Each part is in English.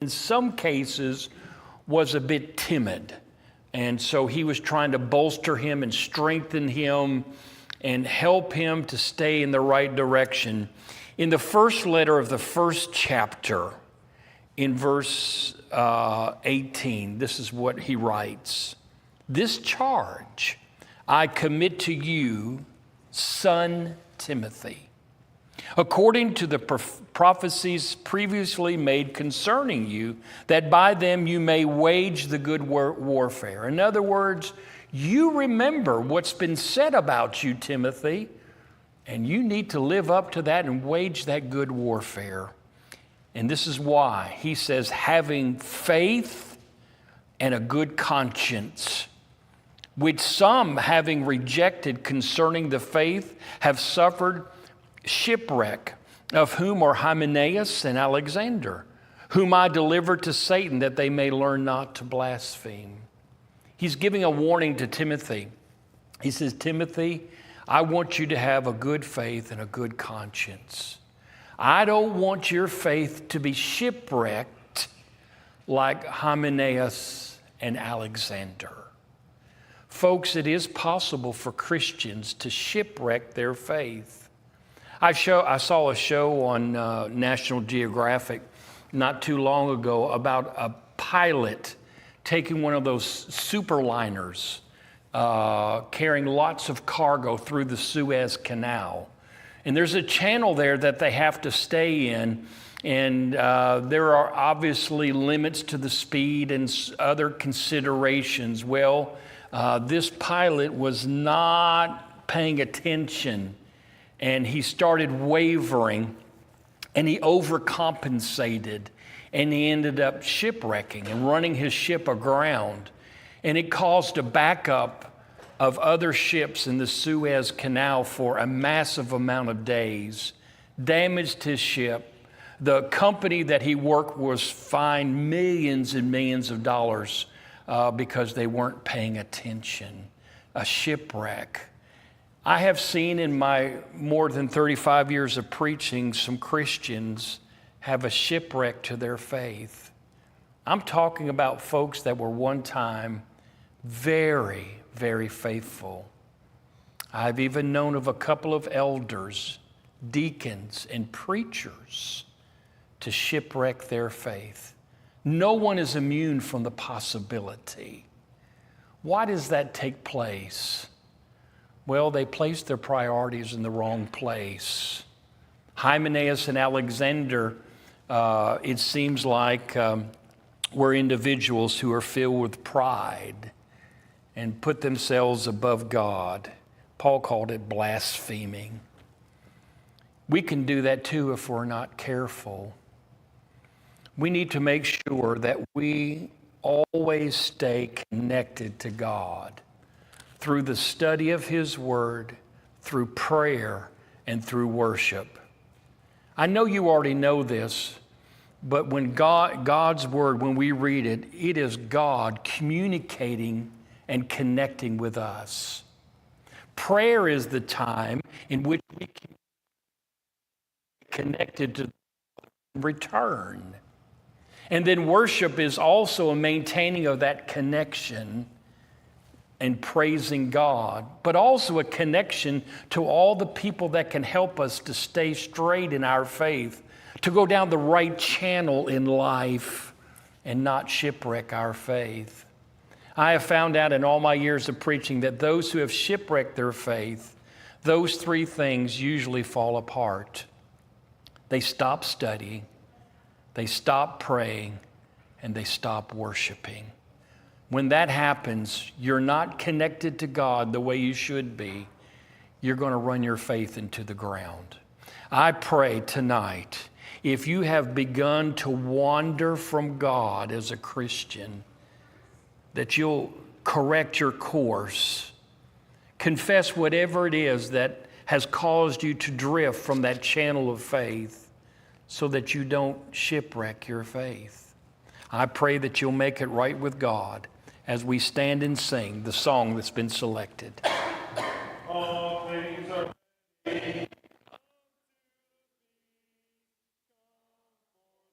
in some cases was a bit timid. And so he was trying to bolster him and strengthen him and help him to stay in the right direction. In the first letter of the first chapter, in verse 18, this is what he writes. This charge I commit to you, son Timothy, according to the prophecies previously made concerning you, that by them you may wage the good warfare. In other words, you remember what's been said about you, Timothy, and you need to live up to that and wage that good warfare. And this is why he says, having faith and a good conscience, which some, having rejected concerning the faith, have suffered shipwreck, of whom are Hymenaeus and Alexander, whom I delivered to Satan, that they may learn not to blaspheme. He's giving a warning to Timothy. He says, Timothy, I want you to have a good faith and a good conscience. I don't want your faith to be shipwrecked like Hymenaeus and Alexander. Folks, it is possible for Christians to shipwreck their faith. I saw a show on National Geographic not too long ago about a pilot taking one of those superliners carrying lots of cargo through the Suez Canal. And there's a channel there that they have to stay in, and there are obviously limits to the speed and other considerations. Well, this pilot was not paying attention, and he started wavering, and he overcompensated, and he ended up shipwrecking and running his ship aground. And it caused a backup of other ships in the Suez Canal for a massive amount of days, damaged his ship. The company that he worked was fined millions and millions of dollars because they weren't paying attention. A shipwreck. I have seen in my more than 35 years of preaching some Christians have a shipwreck to their faith. I'm talking about folks that were one time very, very faithful. I've even known of a couple of elders, deacons, and preachers to shipwreck their faith. No one is immune from the possibility. Why does that take place? Well, they placed their priorities in the wrong place. Hymenaeus and Alexander, it seems like, were individuals who are filled with pride and put themselves above God. Paul called it blaspheming. We can do that too if we're not careful. We need to make sure that we always stay connected to God through the study of His Word, through prayer, and through worship. I know you already know this, but when God's Word, when we read it, it is God communicating and connecting with us. Prayer is the time in which we can be connected to return. And then worship is also a maintaining of that connection and praising God, but also a connection to all the people that can help us to stay straight in our faith, to go down the right channel in life and not shipwreck our faith. I have found out in all my years of preaching that those who have shipwrecked their faith, those three things usually fall apart. They stop studying, they stop praying, and they stop worshiping. When that happens, you're not connected to God the way you should be. You're going to run your faith into the ground. I pray tonight, if you have begun to wander from God as a Christian, that you'll correct your course, confess whatever it is that has caused you to drift from that channel of faith so that you don't shipwreck your faith. I pray that you'll make it right with God as we stand and sing the song that's been selected. All things are ready.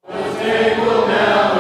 The day will now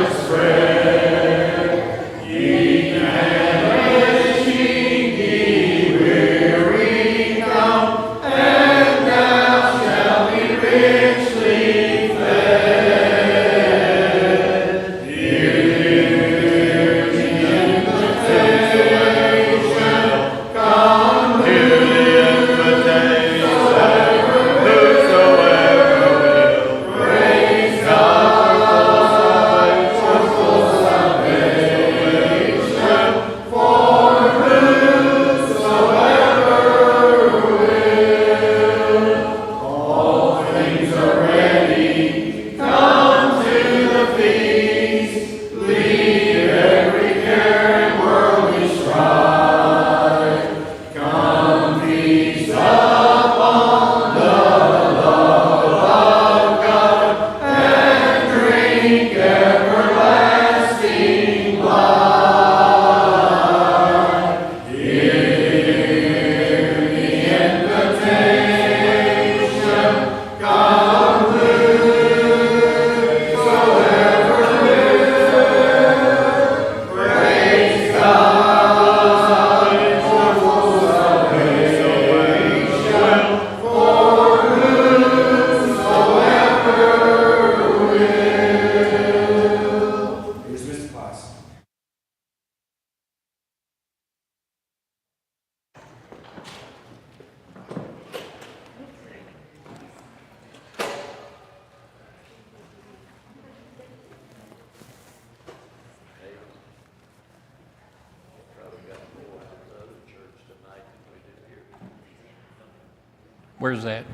Where's that?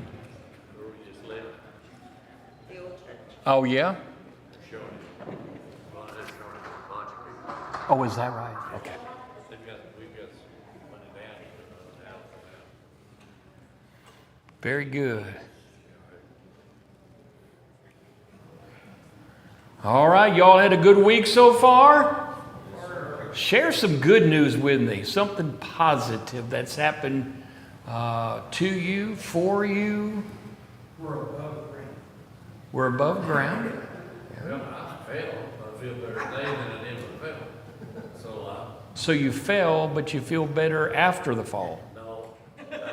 Oh, yeah? Oh, is that right? Okay. Very good. All right, y'all had a good week so far? Share some good news with me, something positive that's happened to you, for you. We're above ground. We're above ground. Well, I fell. I feel better today than I did when I fell. So you fell, but you feel better after the fall. No,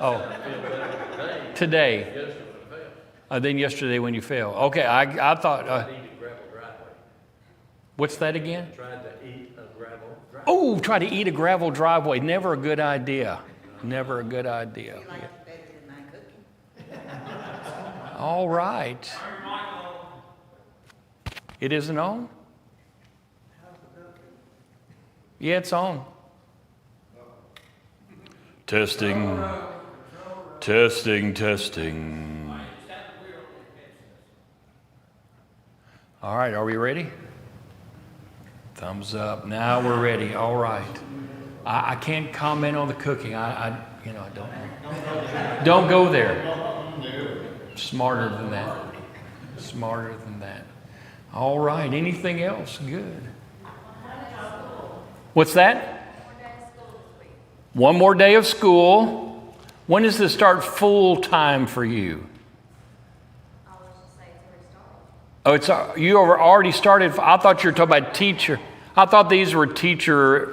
Oh, I feel better today today than yesterday when I fell. than yesterday when you fell. Okay, I thought, I need a gravel driveway. what's that again? Tried to eat a gravel driveway. Oh, try to eat a gravel driveway. Never a good idea. Never a good idea. You like it better than my cooking? All right. It isn't on? Yeah, it's on. Testing. Testing, testing. All right, are we ready? Thumbs up. Now we're ready. All right. I can't comment on the cooking. I don't know. Don't go there. Smarter than that. Smarter than that. All right. Anything else? Good. What's that? One more day of school. When does this start full time for you? Oh, it's you already started. I thought you were talking about teacher. I thought these were teacher.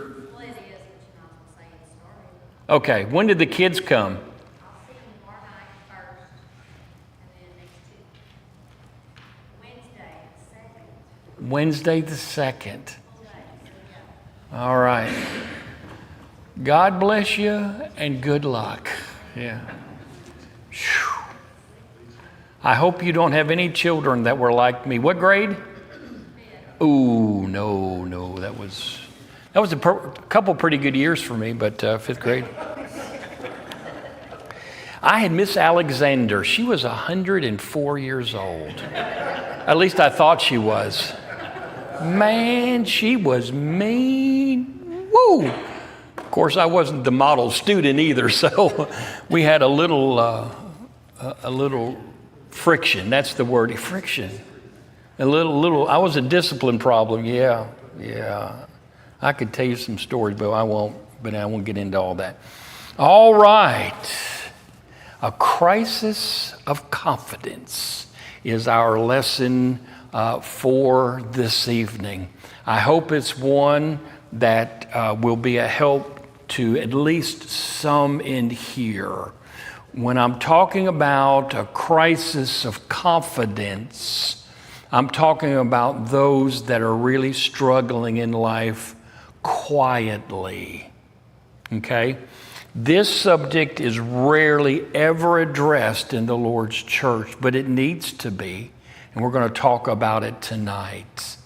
Okay, when did the kids come? Wednesday the 2nd. All right. God bless you and good luck. Yeah. Whew. I hope you don't have any children that were like me. What grade? Ooh, no. That was a couple pretty good years for me, but 5th grade. I had Miss Alexander. She was 104 years old. At least I thought she was. Man, she was mean. Woo! Of course, I wasn't the model student either, so we had a little friction. That's the word, friction. A little. I was a discipline problem. Yeah. I could tell you some stories, but I won't get into all that. All right. A crisis of confidence is our lesson for this evening. I hope it's one that will be a help to at least some in here. When I'm talking about a crisis of confidence, I'm talking about those that are really struggling in life quietly. Okay? This subject is rarely ever addressed in the Lord's church, but it needs to be, and we're going to talk about it tonight.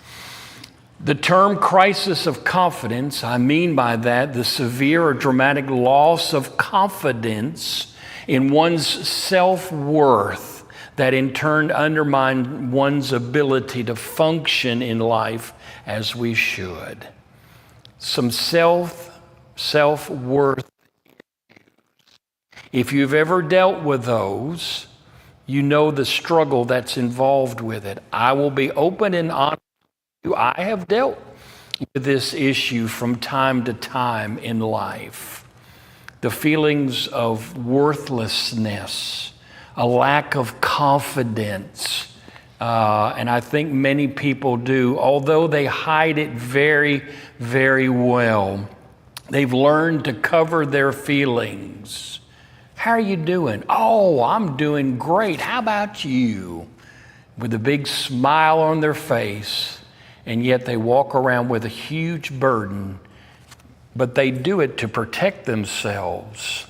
The term crisis of confidence, I mean by that the severe or dramatic loss of confidence in one's self-worth that in turn undermine one's ability to function in life as we should. Some self-worth. If you've ever dealt with those, you know the struggle that's involved with it. I will be open and honest with you. I have dealt with this issue from time to time in life. The feelings of worthlessness, a lack of confidence, and I think many people do, although they hide it very, very well. They've learned to cover their feelings. How are you doing? Oh, I'm doing great. How about you? With a big smile on their face, and yet they walk around with a huge burden, but they do it to protect themselves.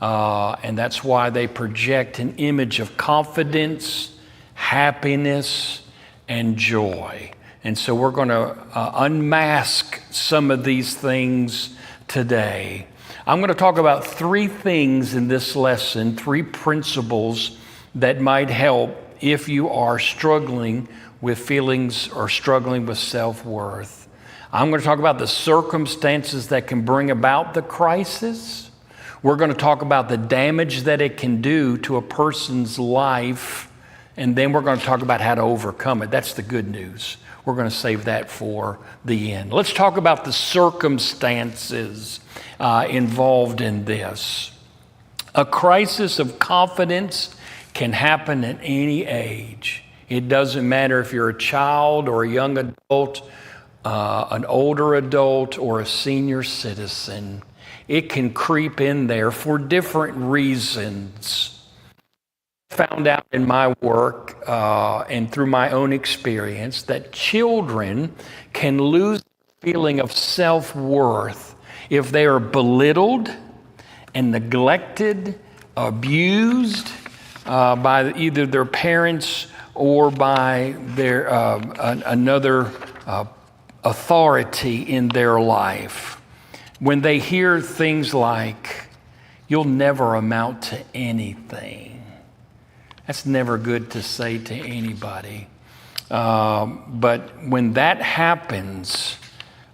And that's why they project an image of confidence, happiness, and joy. And so we're going to unmask some of these things today. I'm going to talk about three things in this lesson, three principles that might help if you are struggling with feelings or struggling with self-worth. I'm going to talk about the circumstances that can bring about the crisis. We're going to talk about the damage that it can do to a person's life. And then we're going to talk about how to overcome it. That's the good news. We're going to save that for the end. Let's talk about the circumstances involved in this. A crisis of confidence can happen at any age. It doesn't matter if you're a child or a young adult, an older adult, or a senior citizen. It can creep in there for different reasons. Found out in my work and through my own experience that children can lose the feeling of self-worth if they are belittled and neglected, abused by either their parents or by their another authority in their life. When they hear things like, "You'll never amount to anything." That's never good to say to anybody. But when that happens,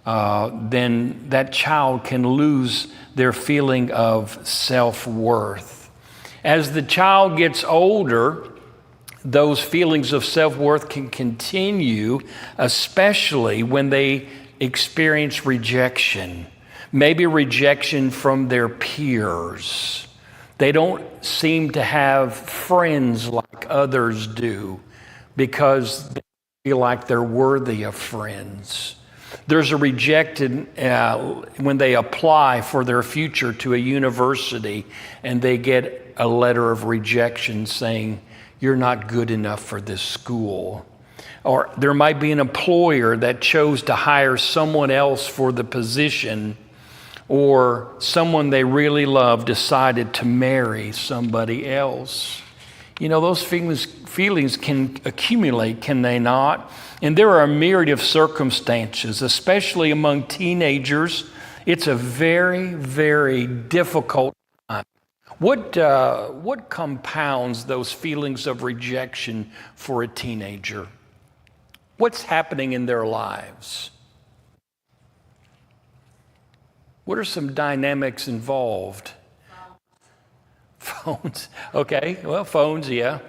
then that child can lose their feeling of self-worth. As the child gets older, those feelings of self-worth can continue, especially when they experience rejection. Maybe rejection from their peers. They don't seem to have friends like others do because they feel like they're worthy of friends. There's a rejected when they apply for their future to a university and they get a letter of rejection saying, "You're not good enough for this school." Or there might be an employer that chose to hire someone else for the position, or someone they really love decided to marry somebody else. You know, those feelings can accumulate, can they not? And there are a myriad of circumstances, especially among teenagers. It's a very, very difficult time. What compounds those feelings of rejection for a teenager? What's happening in their lives? What are some dynamics involved? Phones. Okay, well, phones, yeah.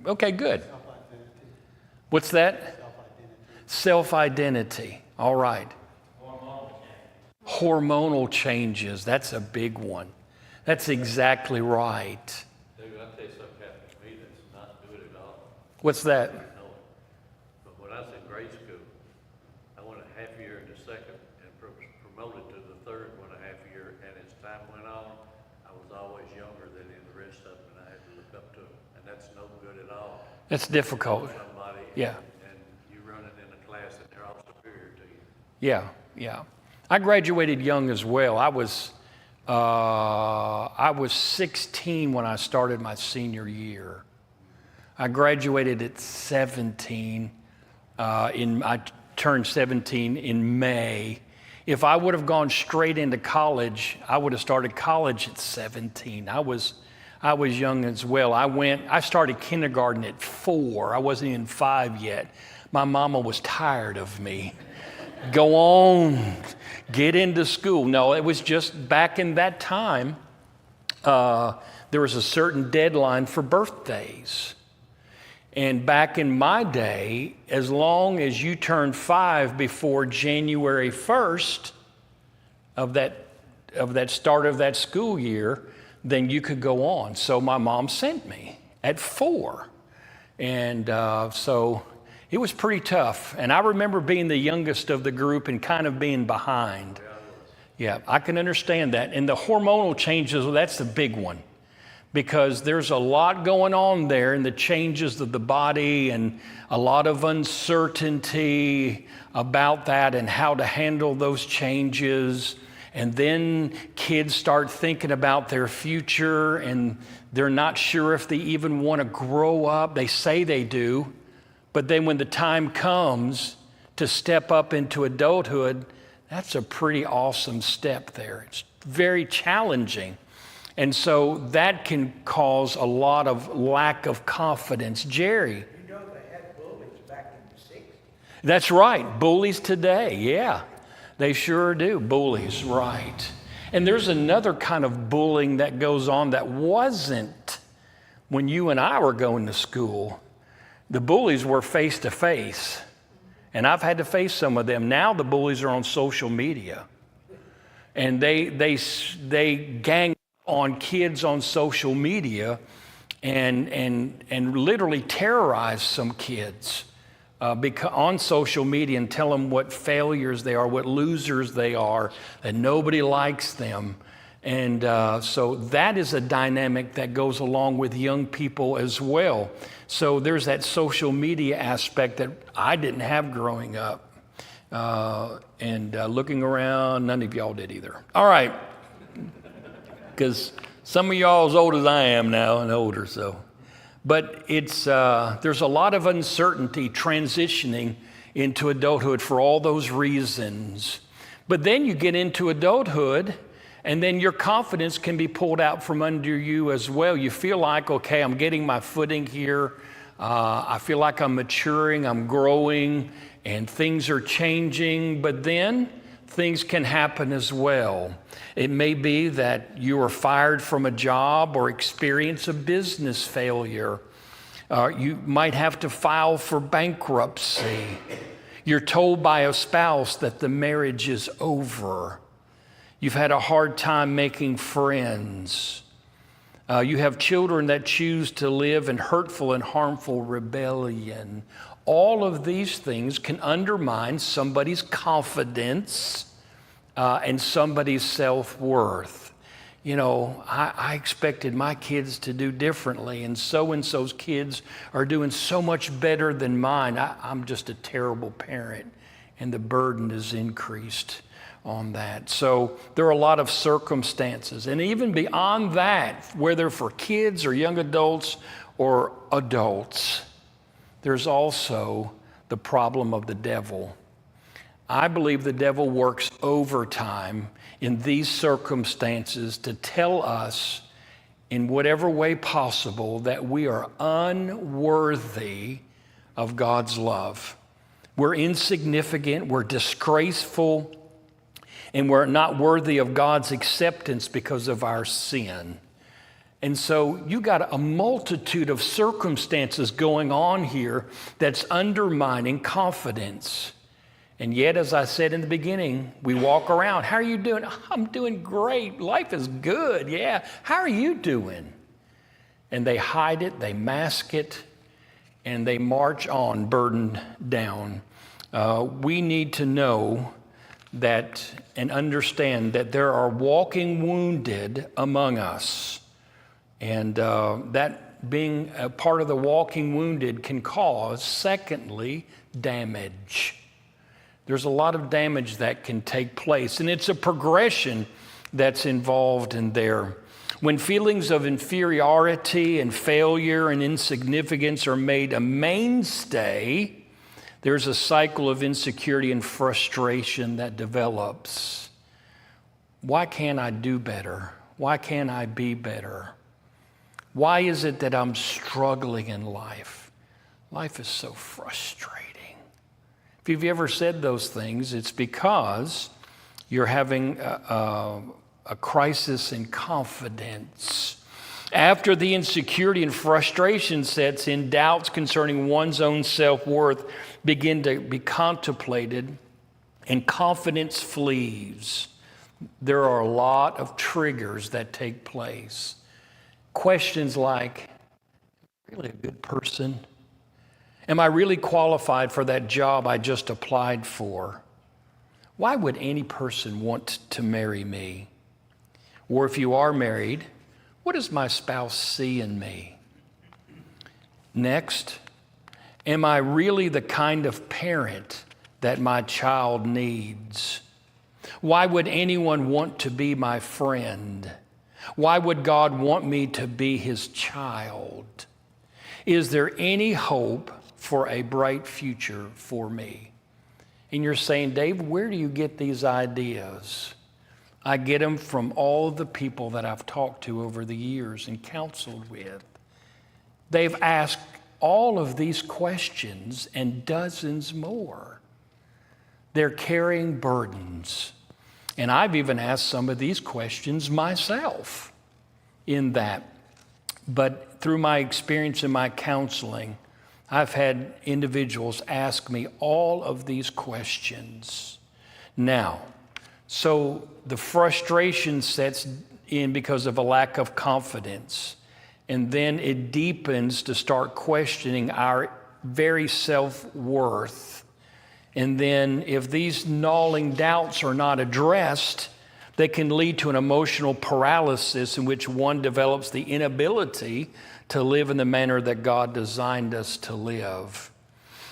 Okay, good. What's that? Self-identity. All right. Hormonal changes. That's a big one. That's exactly right. David, I'll tell you something happened to me that's not good at all. What's that? No. But when I was in grade school, I went a half year into second and promoted to the third 1.5 year. And as time went on, I was always younger than the rest of them, and I had to look up to them. And that's no good at all. That's difficult. Somebody, Yeah. and you running in a class that they're all superior to you. Yeah, yeah. I graduated young as well. I was 16 when I started my senior year. I graduated at 17. I turned 17 in May. If I would have gone straight into college, I would have started college at 17. I was young as well. I started kindergarten at 4. I wasn't even 5 yet. My mama was tired of me. Go on, get into school. No, it was just back in that time, there was a certain deadline for birthdays. And back in my day, as long as you turned 5 before January 1st of that start of that school year, then you could go on. So my mom sent me at 4. And so it was pretty tough. And I remember being the youngest of the group and kind of being behind. Yeah, I can understand that. And the hormonal changes, well, that's the big one. Because there's a lot going on there in the changes of the body and a lot of uncertainty about that and how to handle those changes. And then kids start thinking about their future and they're not sure if they even want to grow up. They say they do, but then when the time comes to step up into adulthood, That's a pretty awesome step there. It's very challenging. And so that can cause a lot of lack of confidence. Jerry. You know they had bullies back in the 60s. That's right. Bullies today. Yeah, they sure do. Bullies, right. And there's another kind of bullying that goes on that wasn't when you and I were going to school. The bullies were face to face. And I've had to face some of them. Now the bullies are on social media. And they gang on kids on social media and literally terrorize some kids on social media and tell them what failures they are, what losers they are, that nobody likes them. And so that is a dynamic that goes along with young people as well. So there's that social media aspect that I didn't have growing up. Looking around, none of y'all did either. All right. Because some of y'all as old as I am now and older, so. But it's there's a lot of uncertainty transitioning into adulthood for all those reasons. But then you get into adulthood, and then your confidence can be pulled out from under you as well. You feel like, okay, I'm getting my footing here. I feel like I'm maturing, I'm growing, and things are changing. But then things can happen as well. It may be that you are fired from a job or experience a business failure. You might have to file for bankruptcy. You're told by a spouse that the marriage is over. You've had a hard time making friends. You have children that choose to live in hurtful and harmful rebellion. All of these things can undermine somebody's confidence and somebody's self-worth. You know, I expected my kids to do differently, and so-and-so's kids are doing so much better than mine. I'm just a terrible parent, and the burden is increased on that. So there are a lot of circumstances. And even beyond that, whether for kids or young adults or adults, there's also the problem of the devil. I believe the devil works overtime in these circumstances to tell us in whatever way possible that we are unworthy of God's love. We're insignificant, we're disgraceful, and we're not worthy of God's acceptance because of our sin. And so you got a multitude of circumstances going on here that's undermining confidence. And yet, as I said in the beginning, we walk around. How are you doing? I'm doing great. Life is good. Yeah. How are you doing? And they hide it, they mask it, and they march on burdened down. We need to know that and understand that there are walking wounded among us. And that being a part of the walking wounded can cause, secondly, damage. There's a lot of damage that can take place, and it's a progression that's involved in there. When feelings of inferiority and failure and insignificance are made a mainstay, there's a cycle of insecurity and frustration that develops. Why can't I do better? Why can't I be better? Why is it that I'm struggling in life? Life is so frustrating. If you've ever said those things, it's because you're having a crisis in confidence. After the insecurity and frustration sets in, doubts concerning one's own self-worth begin to be contemplated, and confidence flees. There are a lot of triggers that take place. Questions like, really a good person? Am I really qualified for that job I just applied for? Why would any person want to marry me? Or if you are married, what does my spouse see in me? Next, am I really the kind of parent that my child needs? Why would anyone want to be my friend? Why would God want me to be his child? Is there any hope for a bright future for me? And you're saying, Dave, where do you get these ideas? I get them from all the people that I've talked to over the years and counseled with. They've asked all of these questions and dozens more. They're carrying burdens. And I've even asked some of these questions myself in that. But through my experience in my counseling, I've had individuals ask me all of these questions. Now, so the frustration sets in because of a lack of confidence. And then it deepens to start questioning our very self-worth. And then if these gnawing doubts are not addressed, they can lead to an emotional paralysis in which one develops the inability to live in the manner that God designed us to live.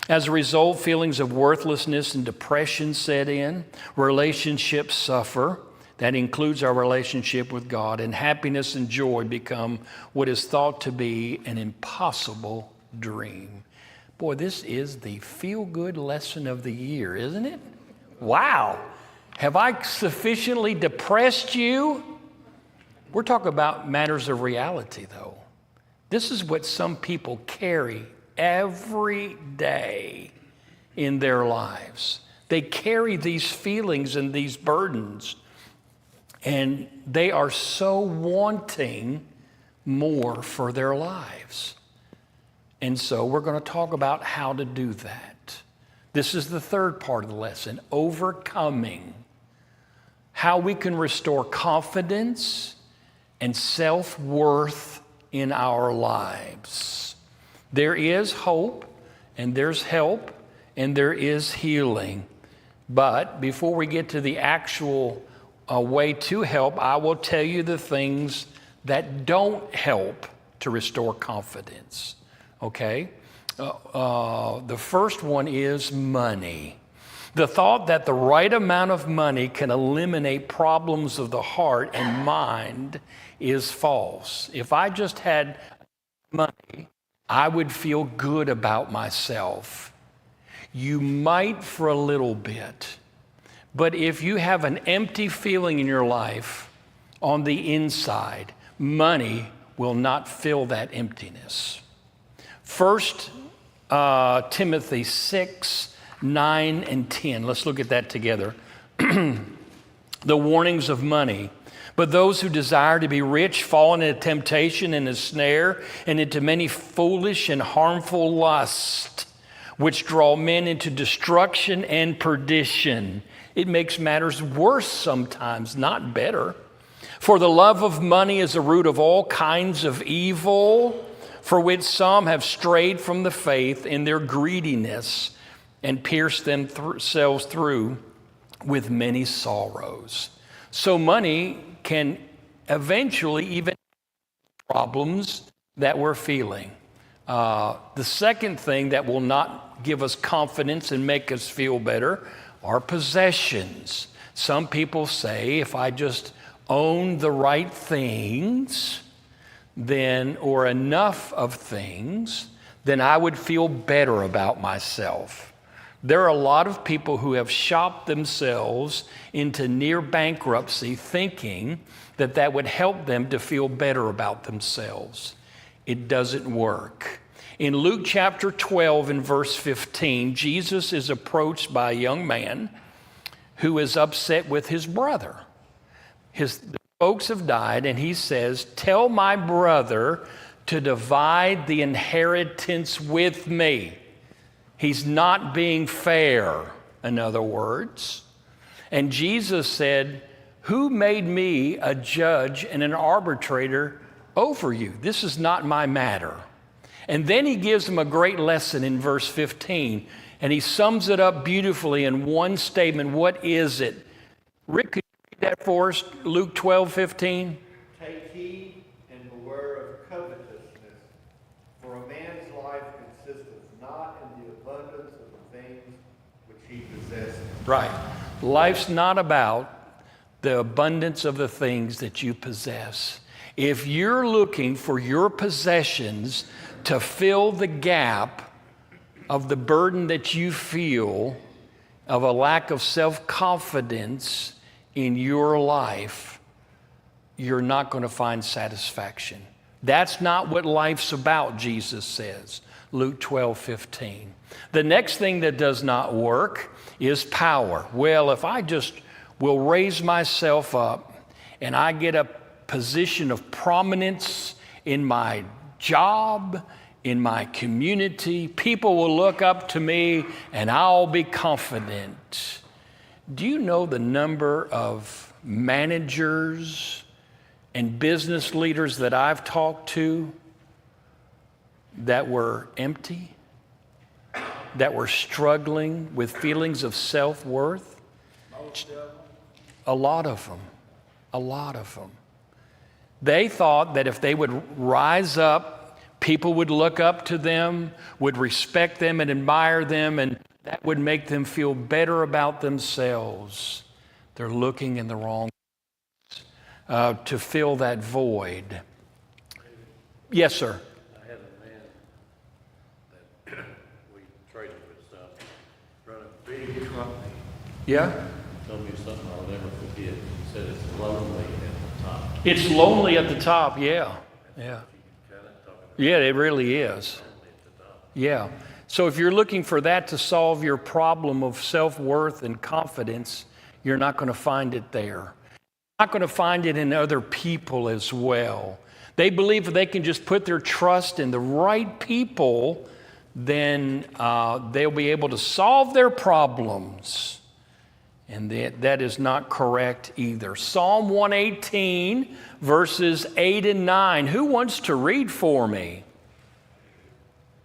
As a result, feelings of worthlessness and depression set in, relationships suffer. That includes our relationship with God, and happiness and joy become what is thought to be an impossible dream. Boy, this is the feel-good lesson of the year, isn't it? Wow. Have I sufficiently depressed you? We're talking about matters of reality, though. This is what some people carry every day in their lives. They carry these feelings and these burdens, and they are so wanting more for their lives. And so we're going to talk about how to do that. This is the third part of the lesson, overcoming. How we can restore confidence and self-worth in our lives. There is hope, and there's help, and there is healing. But before we get to the actual way to help, I will tell you the things that don't help to restore confidence. Okay? The first one is money. The thought that the right amount of money can eliminate problems of the heart and mind is false. If I just had money, I would feel good about myself. You might for a little bit, but if you have an empty feeling in your life on the inside, money will not fill that emptiness. 1 Timothy 6, 9, and 10. Let's look at that together. The warnings of money. But those who desire to be rich fall into temptation and a snare and into many foolish and harmful lusts, which draw men into destruction and perdition. It makes matters worse sometimes, not better. For the love of money is the root of all kinds of evil, for which some have strayed from the faith in their greediness and pierced themselves through with many sorrows. So money can eventually even problems that we're feeling. The second thing that will not give us confidence and make us feel better are possessions. Some people say if I just own the right things, then, or enough of things, then I would feel better about myself. There are a lot of people who have shopped themselves into near bankruptcy thinking that that would help them to feel better about themselves. It doesn't work. In Luke chapter 12 and verse 15, Jesus is approached by a young man who is upset with his brother. The folks have died, and he says, "Tell my brother to divide the inheritance with me." He's not being fair, in other words. And Jesus said, "Who made me a judge and an arbitrator over you? This is not my matter." And then he gives them a great lesson in verse 15, and he sums it up beautifully in one statement. What is it? Rick, could you read that for us? Luke 12:15. Take heed and beware of covetousness, for a man's life consisteth not in the abundance of the things which he possesses. Right. Life's not about the abundance of the things that you possess. If you're looking for your possessions to fill the gap of the burden that you feel, of a lack of self-confidence in your life, you're not going to find satisfaction. That's not what life's about, Jesus says, Luke 12:15. The next thing that does not work is power. Well, if I just will raise myself up and I get a position of prominence in my job, in my community, people will look up to me and I'll be confident. Do you know the number of managers and business leaders that I've talked to that were empty, that were struggling with feelings of self-worth? A lot of them. A lot of them. They thought that if they would rise up, people would look up to them, would respect them and admire them, and that would make them feel better about themselves. They're looking in the wrong place to fill that void. Yes, sir. I had a man that we traded with stuff, run a big company, Yeah? told me something I'll never forget. He said it's lonely at the top. It's lonely at the top, yeah. Yeah. You can kind of talk about Yeah, it really is. lonely at the top. Yeah. So if you're looking for that to solve your problem of self-worth and confidence, you're not going to find it there. You're not going to find it in other people as well. They believe if they can just put their trust in the right people, then they'll be able to solve their problems. And that is not correct either. Psalm 118, verses 8 and 9. Who wants to read for me?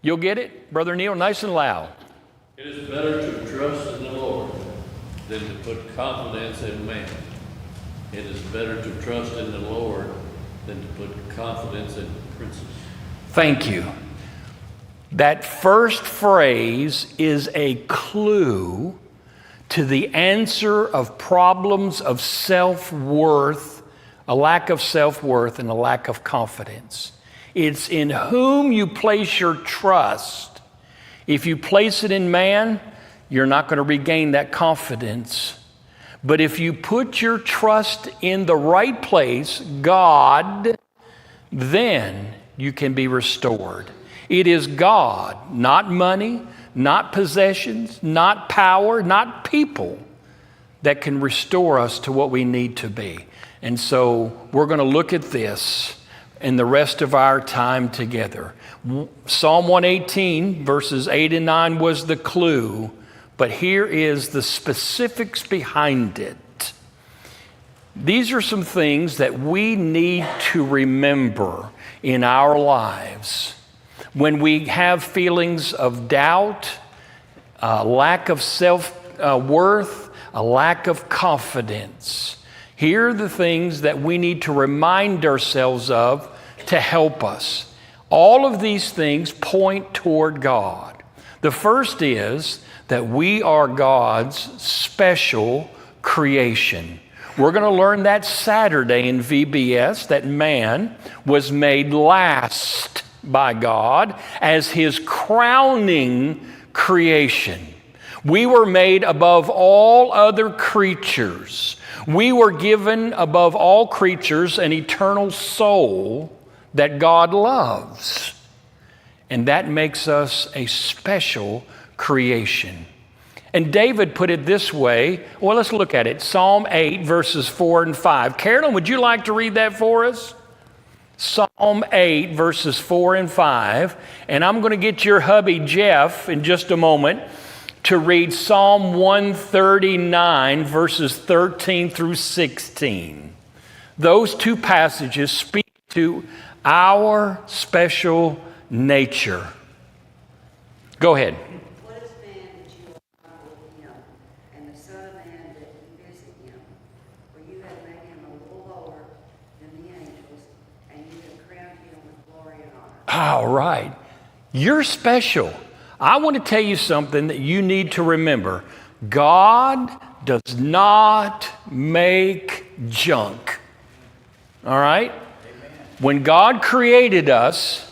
You'll get it, Brother Neil, nice and loud. It is better to trust in the Lord than to put confidence in man. It is better to trust in the Lord than to put confidence in princes. Thank you. That first phrase is a clue to the answer of problems of self-worth, a lack of self-worth and a lack of confidence. It's in whom you place your trust. If you place it in man, you're not going to regain that confidence. But if you put your trust in the right place, God, then you can be restored. It is God, not money, not possessions, not power, not people, that can restore us to what we need to be. And so we're going to look at this in the rest of our time together. Psalm 118, verses 8 and 9 was the clue, but here is the specifics behind it. These are some things that we need to remember in our lives. When we have feelings of doubt, lack of self-worth, a lack of confidence, here are the things that we need to remind ourselves of to help us. All of these things point toward God. The first is that we are God's special creation. We're going to learn that Saturday in VBS, that man was made last by God as his crowning creation. We were made above all other creatures. We were given above all creatures an eternal soul that God loves. And that makes us a special creation. And David put it this way. Well, let's look at it. Psalm 8, verses 4 and 5. Carolyn, would you like to read that for us? Psalm 8, verses 4 and 5. And I'm going to get your hubby, Jeff, in just a moment to read Psalm 139, verses 13 through 16. Those two passages speak to our special nature. Go ahead. What is man that you are mindful of him, and the Son of Man that you visit him? For you have made him a little lower than the angels, and you have crowned him with glory and honor. All right. You're special. I want to tell you something that you need to remember. God does not make junk. All right? When God created us,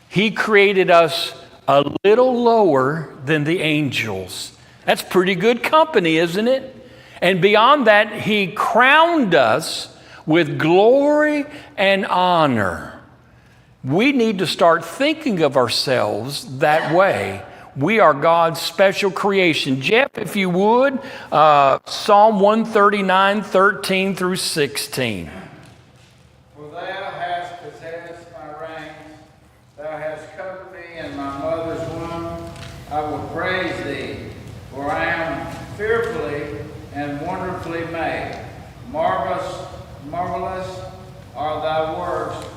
He created us a little lower than the angels. That's pretty good company, isn't it? And beyond that, he crowned us with glory and honor. We need to start thinking of ourselves that way. We are God's special creation. Jeff, if you would, Psalm 139, 13 through 16. For thou hast possessed my reins, thou hast covered me in my mother's womb. I will praise thee, for I am fearfully and wonderfully made. Marvelous are thy works,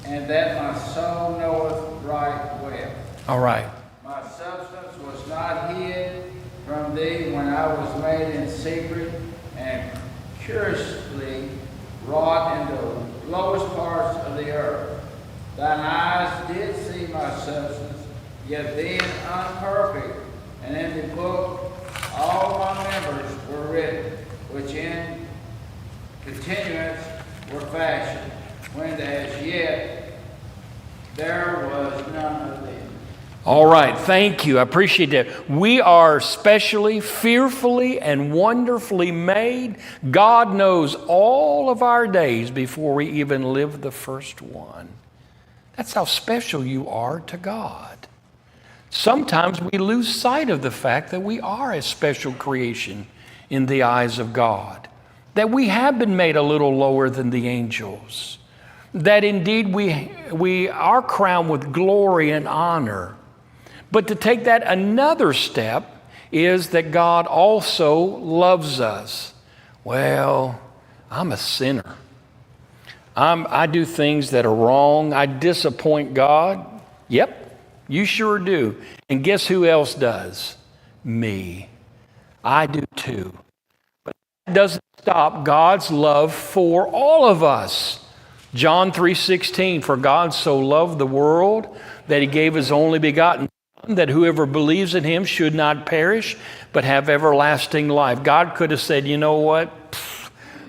and that my soul knoweth right well. All right. My substance was not hid from thee when I was made in secret and curiously wrought in the lowest parts of the earth. Thine eyes did see my substance, yet being unperfect, and in the book all my members were written, which in continuance were fashioned, when as yet there was none of them. All right, thank you. I appreciate that. We are specially, fearfully, and wonderfully made. God knows all of our days before we even live the first one. That's how special you are to God. Sometimes we lose sight of the fact that we are a special creation in the eyes of God, that we have been made a little lower than the angels, that indeed we are crowned with glory and honor. But to take that another step is that God also loves us. Well, I'm a sinner. I do things that are wrong. I disappoint God. Yep, you sure do. And guess who else does? Me. I do too. But that doesn't stop God's love for all of us. John 3:16, for God so loved the world that he gave his only begotten, that whoever believes in him should not perish, but have everlasting life. God could have said, you know what?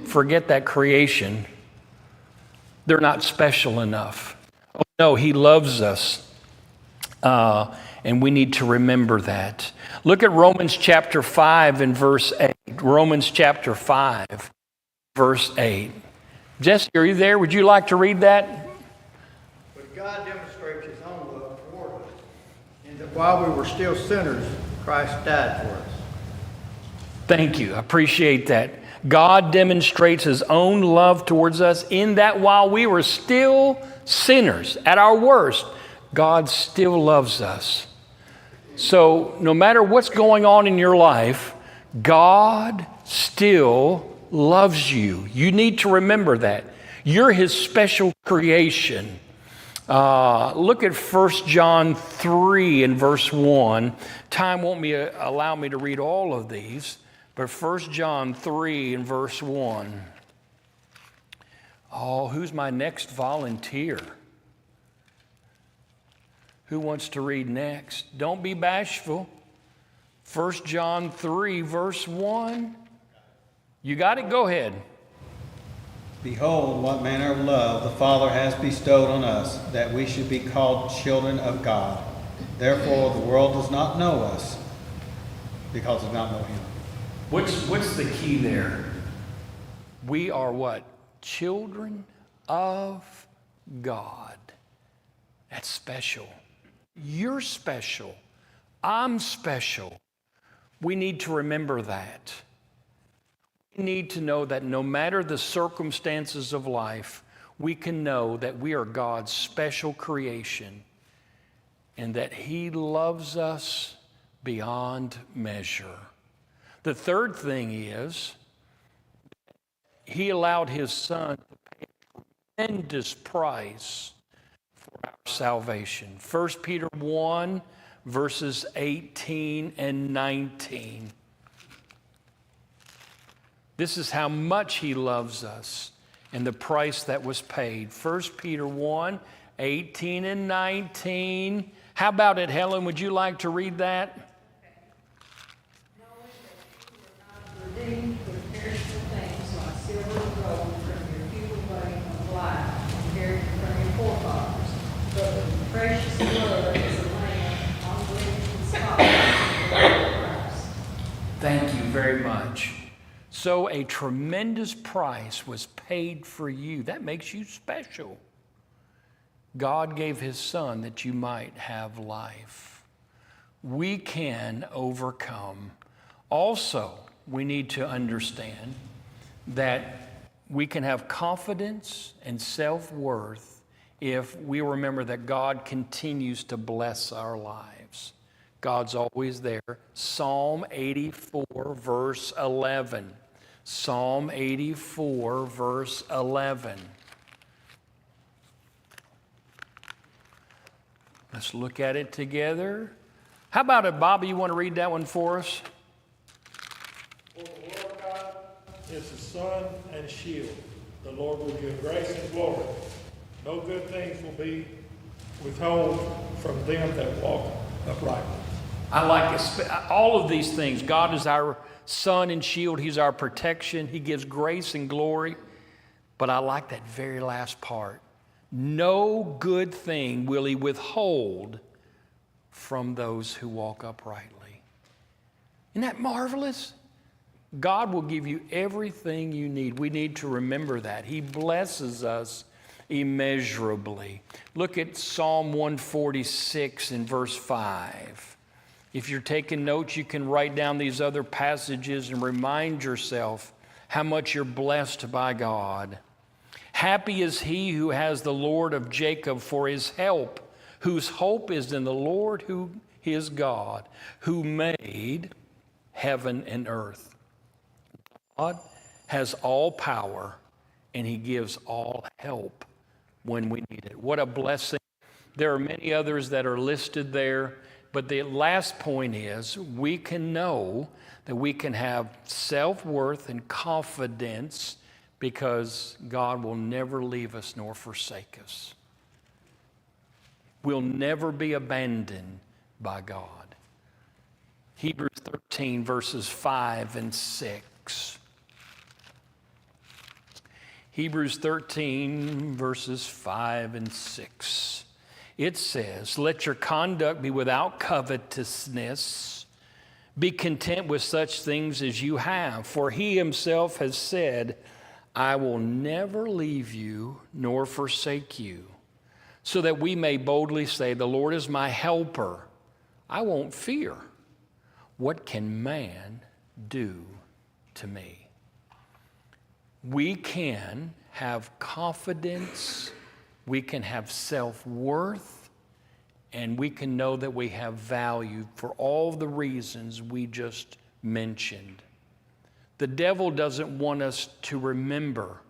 Forget that creation. They're not special enough. Oh, no, he loves us. And we need to remember that. Look at Romans chapter 5 and verse 8. Romans chapter 5, verse 8. Jesse, are you there? Would you like to read that? But God demonstrates his own love toward us, in that while we were still sinners, Christ died for us. Thank you. I appreciate that. God demonstrates his own love towards us in that while we were still sinners, at our worst, God still loves us. So no matter what's going on in your life, God still loves you. You need to remember that. You're his special creation. Look at 1 John 3 and verse 1. Time won't allow me to read all of these, but 1 John 3 and verse 1. Oh, who's my next volunteer? Who wants to read next? Don't be bashful. 1 John 3 verse 1. You got it? Go ahead. Behold, what manner of love the Father has bestowed on us, that we should be called children of God. Therefore, the world does not know us, because it does not know him. What's the key there? We are what? Children of God. That's special. You're special. I'm special. We need to remember that. We need to know that no matter the circumstances of life, we can know that we are God's special creation and that he loves us beyond measure. The third thing is, he allowed his son to pay a tremendous price for our salvation. 1 Peter 1, verses 18 and 19. This is how much he loves us and the price that was paid. 1 Peter 1, 18 and 19. How about it, Helen? Would you like to read that? Redeemed with perishable things like silver and gold from your futile way of life, inherited from your forefathers, but with the precious blood as a lamb on which is spotless and without price. Thank you very much. So a tremendous price was paid for you. That makes you special. God gave his son that you might have life. We can overcome. Also, we need to understand that we can have confidence and self-worth if we remember that God continues to bless our lives. God's always there. Psalm 84, verse 11. Psalm 84, verse 11. Let's look at it together. How about it, Bobby? You want to read that one for us? For the Lord God is the sun and shield. The Lord will give grace and glory. No good things will be withheld from them that walk uprightly. I like it. All of these things. God is our sun and shield. He's our protection. He gives grace and glory. But I like that very last part. No good thing will he withhold from those who walk uprightly. Isn't that marvelous? God will give you everything you need. We need to remember that. He blesses us immeasurably. Look at Psalm 146 in verse 5. If you're taking notes, you can write down these other passages and remind yourself how much you're blessed by God. Happy is he who has the Lord of Jacob for his help, whose hope is in the Lord, who is God, who made heaven and earth. God has all power, and he gives all help when we need it. What a blessing. There are many others that are listed there, but the last point is we can know that we can have self-worth and confidence because God will never leave us nor forsake us. We'll never be abandoned by God. Hebrews 13, verses 5 and 6. Hebrews 13, verses 5 and 6. It says, let your conduct be without covetousness. Be content with such things as you have. For he himself has said, I will never leave you nor forsake you. So that we may boldly say, the Lord is my helper. I won't fear. What can man do to me? We can have confidence, we can have self-worth, and we can know that we have value for all the reasons we just mentioned. The devil doesn't want us to remember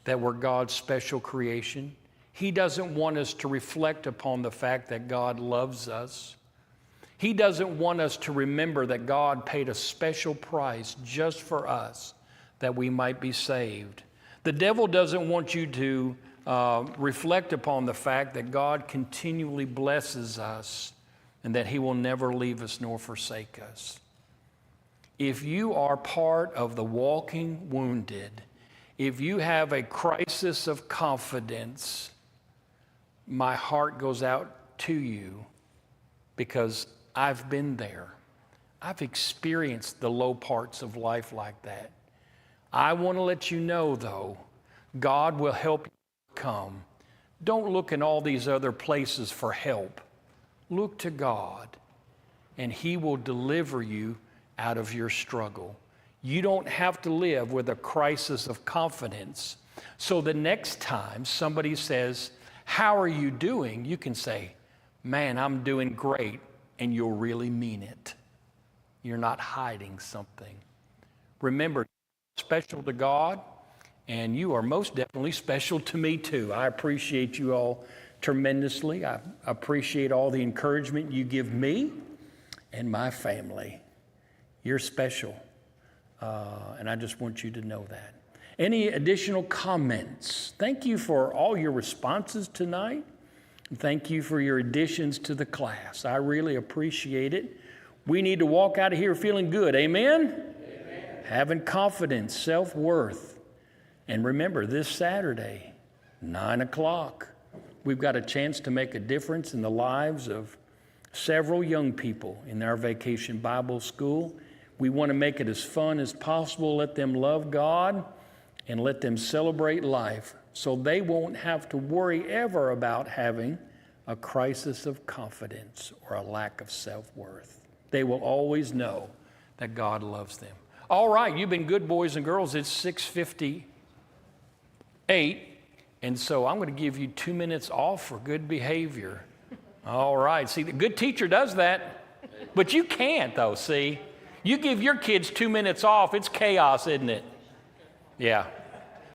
that we're God's special creation. He doesn't want us to reflect upon the fact that God loves us. He doesn't want us to remember that God paid a special price just for us that we might be saved. The devil doesn't want you to reflect upon the fact that God continually blesses us and that he will never leave us nor forsake us. If you are part of the walking wounded, if you have a crisis of confidence, my heart goes out to you because I've been there. I've experienced the low parts of life like that. I want to let you know, though, God will help you come. Don't look in all these other places for help. Look to God, and he will deliver you out of your struggle. You don't have to live with a crisis of confidence. So the next time somebody says, how are you doing? You can say, man, I'm doing great, and you'll really mean it. You're not hiding something. Remember, you're special to God, and you are most definitely special to me too. I appreciate you all tremendously. I appreciate all the encouragement you give me and my family. You're special, and I just want you to know that. Any additional comments? Thank you for all your responses tonight. Thank you for your additions to the class. I really appreciate it. We need to walk out of here feeling good. Amen? Amen. Having confidence, self-worth. And remember, this Saturday, 9 o'clock, we've got a chance to make a difference in the lives of several young people in our Vacation Bible School. We want to make it as fun as possible. Let them love God and let them celebrate life so they won't have to worry ever about having a crisis of confidence or a lack of self-worth. They will always know that God loves them. All right, you've been good boys and girls. It's 6:58, and so I'm going to give you 2 minutes off for good behavior. All right, see, the good teacher does that, but you can't, though, see? You give your kids 2 minutes off, it's chaos, isn't it? Yeah.